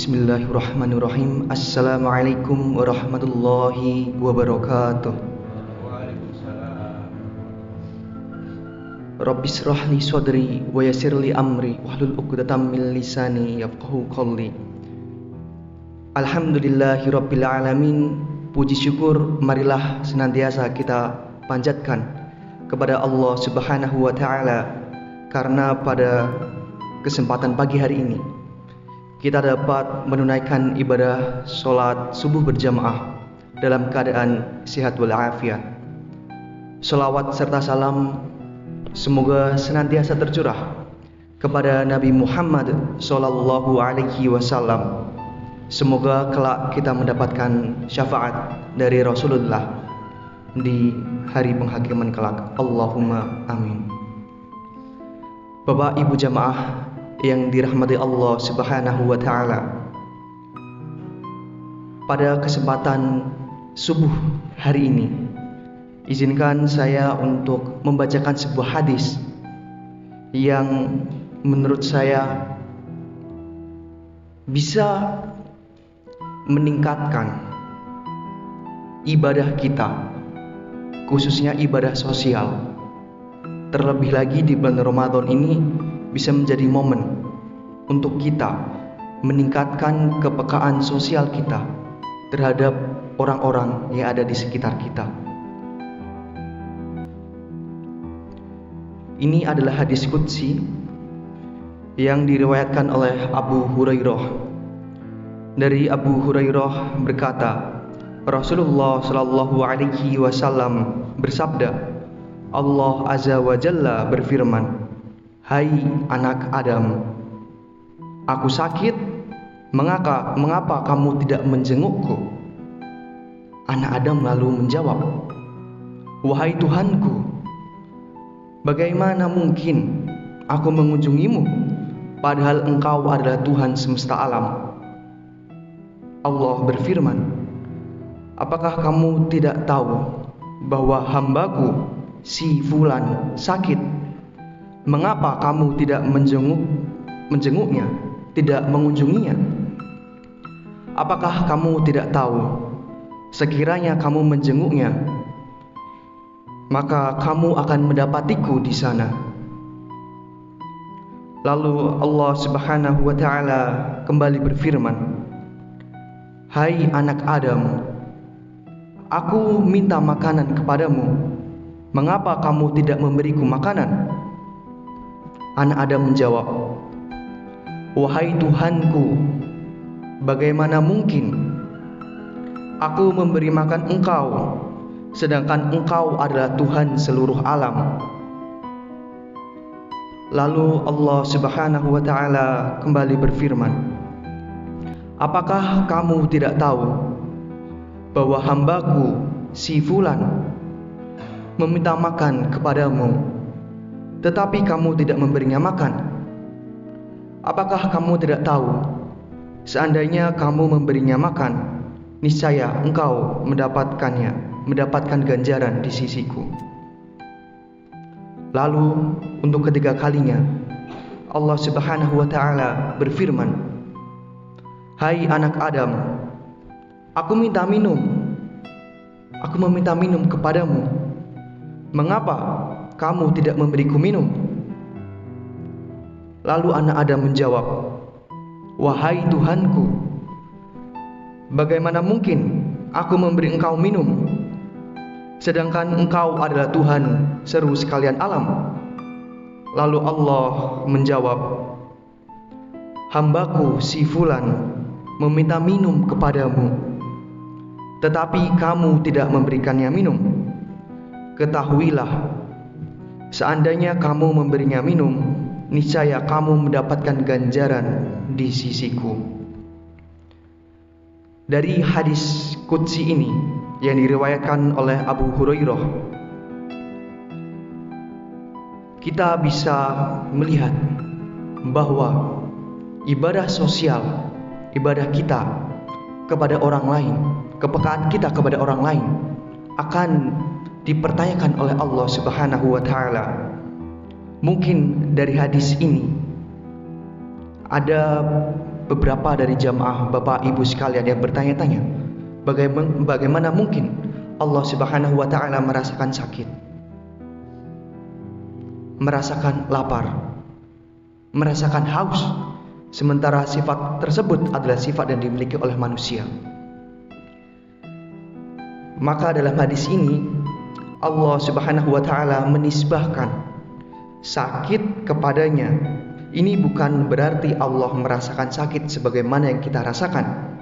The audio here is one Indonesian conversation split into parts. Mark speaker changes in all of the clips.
Speaker 1: Bismillahirrahmanirrahim. Assalamualaikum warahmatullahi wabarakatuh.
Speaker 2: Waalaikumsalam.
Speaker 1: Rabbis shrah li sadri wa yassir li amri wahlul 'uqdatam min lisani yafqahu qawli. Alhamdulillahi rabbil alamin. Puji syukur marilah senantiasa kita panjatkan kepada Allah Subhanahu wa taala, karena pada kesempatan pagi hari ini kita dapat menunaikan ibadah sholat subuh berjamaah dalam keadaan sehat walafiat. Sholawat serta salam semoga senantiasa tercurah kepada Nabi Muhammad Sallallahu Alaihi Wasallam. Semoga kelak kita mendapatkan syafaat dari Rasulullah di hari penghakiman kelak. Allahumma amin. Bapak Ibu jamaah yang dirahmati Allah Subhanahu wa taala, pada kesempatan subuh hari ini izinkan saya untuk membacakan sebuah hadis yang menurut saya bisa meningkatkan ibadah kita, khususnya ibadah sosial. Terlebih lagi di bulan Ramadan ini bisa menjadi momen untuk kita meningkatkan kepekaan sosial kita terhadap orang-orang yang ada di sekitar kita. Ini adalah hadis qudsi yang diriwayatkan oleh Abu Hurairah. Dari Abu Hurairah berkata, Rasulullah Shallallahu Alaihi Wasallam bersabda, Allah Azza wa Jalla berfirman, "Hai anak Adam, aku sakit, mengapa kamu tidak menjengukku?" Anak Adam lalu menjawab, "Wahai Tuhanku, bagaimana mungkin aku mengunjungimu, padahal Engkau adalah Tuhan semesta alam?" Allah berfirman, "Apakah kamu tidak tahu bahwa hambaku si Fulan sakit? Mengapa kamu tidak menjenguknya, tidak mengunjunginya? Apakah kamu tidak tahu, sekiranya kamu menjenguknya, maka kamu akan mendapatiku di sana?" Lalu Allah Subhanahu wa taala kembali berfirman, "Hai anak Adam, aku minta makanan kepadamu, mengapa kamu tidak memberiku makanan?" Anak Adam menjawab, "Wahai Tuhanku, bagaimana mungkin aku memberi makan engkau, sedangkan engkau adalah Tuhan seluruh alam?" Lalu Allah Subhanahu wa taala kembali berfirman, "Apakah kamu tidak tahu bahwa hambaku si Fulan meminta makan kepadamu, tetapi kamu tidak memberinya makan? Apakah kamu tidak tahu, seandainya kamu memberinya makan, niscaya engkau mendapatkan ganjaran di sisiku?" Lalu untuk ketiga kalinya Allah Subhanahu wa taala berfirman, "Hai anak Adam, aku meminta minum kepadamu, mengapa kamu tidak memberiku minum?" Lalu anak Adam menjawab, "Wahai Tuhanku, bagaimana mungkin aku memberi engkau minum, sedangkan engkau adalah Tuhan seluruh sekalian alam?" Lalu Allah menjawab, "Hambaku si Fulan meminta minum kepadamu, tetapi kamu tidak memberikannya minum. Ketahuilah, seandainya kamu memberinya minum, niscaya kamu mendapatkan ganjaran di sisiku." Dari hadis qudsi ini yang diriwayatkan oleh Abu Hurairah, kita bisa melihat bahwa ibadah sosial, ibadah kita kepada orang lain, kepekaan kita kepada orang lain akan dipertanyakan oleh Allah Subhanahu wa taala. Mungkin dari hadis ini ada beberapa dari jamaah Bapak Ibu sekalian yang bertanya-tanya, bagaimana mungkin Allah Subhanahu wa taala merasakan sakit, merasakan lapar, merasakan haus, sementara sifat tersebut adalah sifat yang dimiliki oleh manusia. Maka dalam hadis ini Allah Subhanahu wa taala menisbahkan sakit kepadanya. Ini bukan berarti Allah merasakan sakit sebagaimana yang kita rasakan.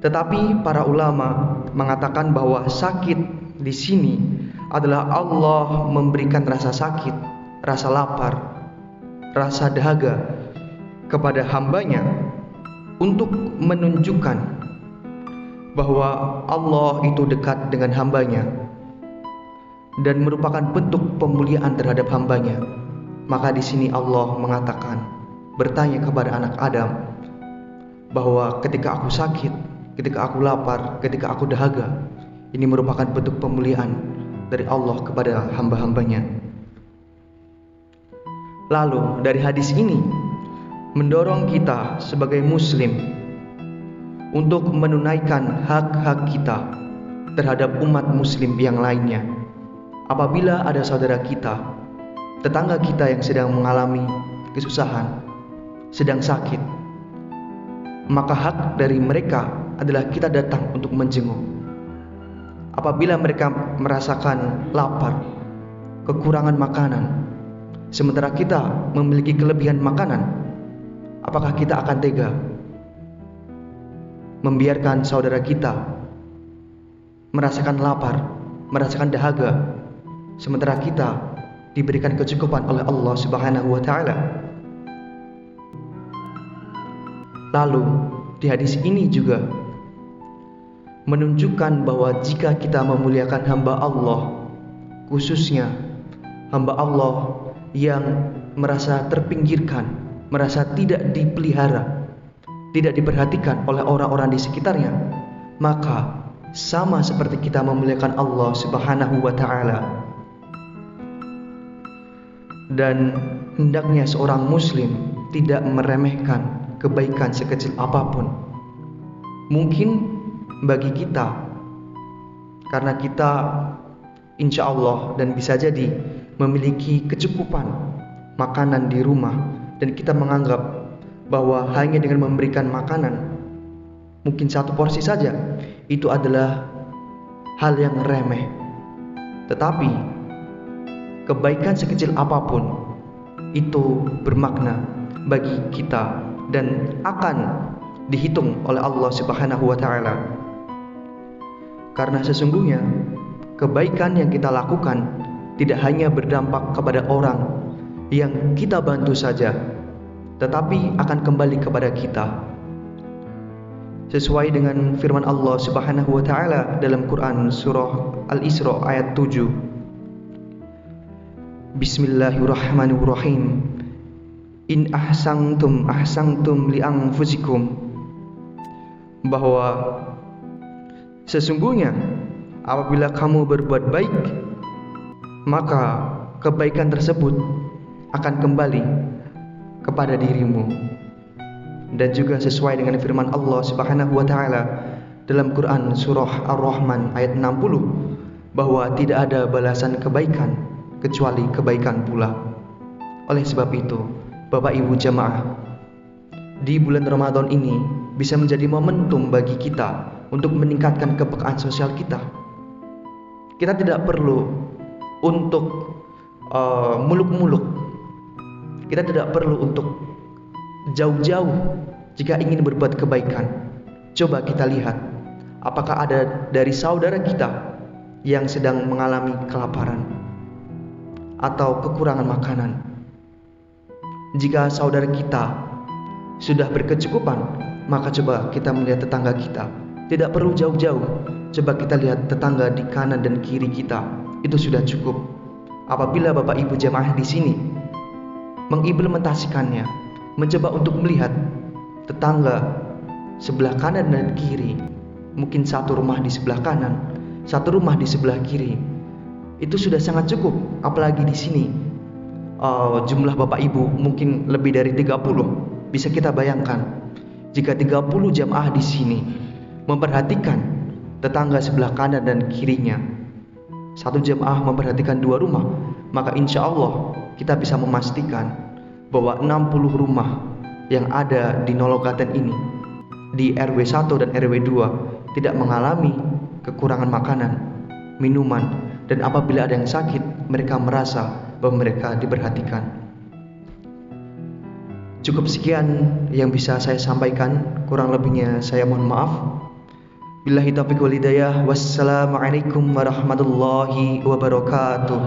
Speaker 1: Tetapi para ulama mengatakan bahwa sakit di sini adalah Allah memberikan rasa sakit, rasa lapar, rasa dahaga kepada hambanya untuk menunjukkan bahwa Allah itu dekat dengan hambanya dan merupakan bentuk pemuliaan terhadap hambanya. Maka di sini Allah mengatakan, bertanya kepada anak Adam bahwa ketika aku sakit, ketika aku lapar, ketika aku dahaga, ini merupakan bentuk pemuliaan dari Allah kepada hamba-hambanya. Lalu dari hadis ini mendorong kita sebagai muslim untuk menunaikan hak-hak kita terhadap umat muslim yang lainnya. Apabila ada saudara kita, tetangga kita yang sedang mengalami kesusahan, sedang sakit, maka hak dari mereka adalah kita datang untuk menjenguk. Apabila mereka merasakan lapar, kekurangan makanan, sementara kita memiliki kelebihan makanan, apakah kita akan tega membiarkan saudara kita merasakan lapar, merasakan dahaga, sementara kita diberikan kecukupan oleh Allah Subhanahu wa taala? Lalu di hadis ini juga menunjukkan bahwa jika kita memuliakan hamba Allah, khususnya hamba Allah yang merasa terpinggirkan, merasa tidak dipelihara, tidak diperhatikan oleh orang-orang di sekitarnya, maka sama seperti kita memuliakan Allah Subhanahu wa taala. Dan hendaknya seorang muslim tidak meremehkan kebaikan sekecil apapun. Mungkin bagi kita, karena kita insya Allah dan bisa jadi memiliki kecukupan makanan di rumah, dan kita menganggap bahwa hanya dengan memberikan makanan, mungkin satu porsi saja, itu adalah hal yang remeh. Tetapi kebaikan sekecil apapun itu bermakna bagi kita dan akan dihitung oleh Allah Subhanahu wa taala. Karena sesungguhnya kebaikan yang kita lakukan tidak hanya berdampak kepada orang yang kita bantu saja, tetapi akan kembali kepada kita. Sesuai dengan firman Allah Subhanahu wa taala dalam Quran surah Al-Isra ayat 7. Bismillahirrahmanirrahim. In ahsantum ahsantum li anfusikum. Bahwa sesungguhnya apabila kamu berbuat baik, maka kebaikan tersebut akan kembali kepada dirimu. Dan juga sesuai dengan firman Allah Subhanahu wa taala dalam Quran surah Ar-Rahman ayat 60, bahwa tidak ada balasan kebaikan kecuali kebaikan pula. Oleh sebab itu, Bapak Ibu jamaah, di bulan Ramadan ini bisa menjadi momentum bagi kita untuk meningkatkan kepekaan sosial kita. Kita tidak perlu untuk muluk-muluk. Kita tidak perlu untuk jauh-jauh jika ingin berbuat kebaikan. Coba kita lihat, apakah ada dari saudara kita yang sedang mengalami kelaparan atau kekurangan makanan. Jika saudara kita sudah berkecukupan, maka coba kita melihat tetangga kita. Tidak perlu jauh-jauh, coba kita lihat tetangga di kanan dan kiri kita. Itu sudah cukup. Apabila Bapak Ibu jamaah di sini mengimplementasikannya, mencoba untuk melihat tetangga sebelah kanan dan kiri, mungkin satu rumah di sebelah kanan, satu rumah di sebelah kiri, itu sudah sangat cukup. Apalagi di sini jumlah Bapak Ibu mungkin lebih dari 30. Bisa kita bayangkan jika 30 jamaah di sini memperhatikan tetangga sebelah kanan dan kirinya, satu jamaah memperhatikan 2 rumah, maka insya Allah kita bisa memastikan bahwa 60 rumah yang ada di Nologaten ini, di RW 1 dan RW 2 tidak mengalami kekurangan makanan, minuman, dan apabila ada yang sakit, mereka merasa bahwa mereka diperhatikan. Cukup sekian yang bisa saya sampaikan, kurang lebihnya saya mohon maaf. Billahi taufiq wal hidayah. Wassalamualaikum warahmatullahi wabarakatuh.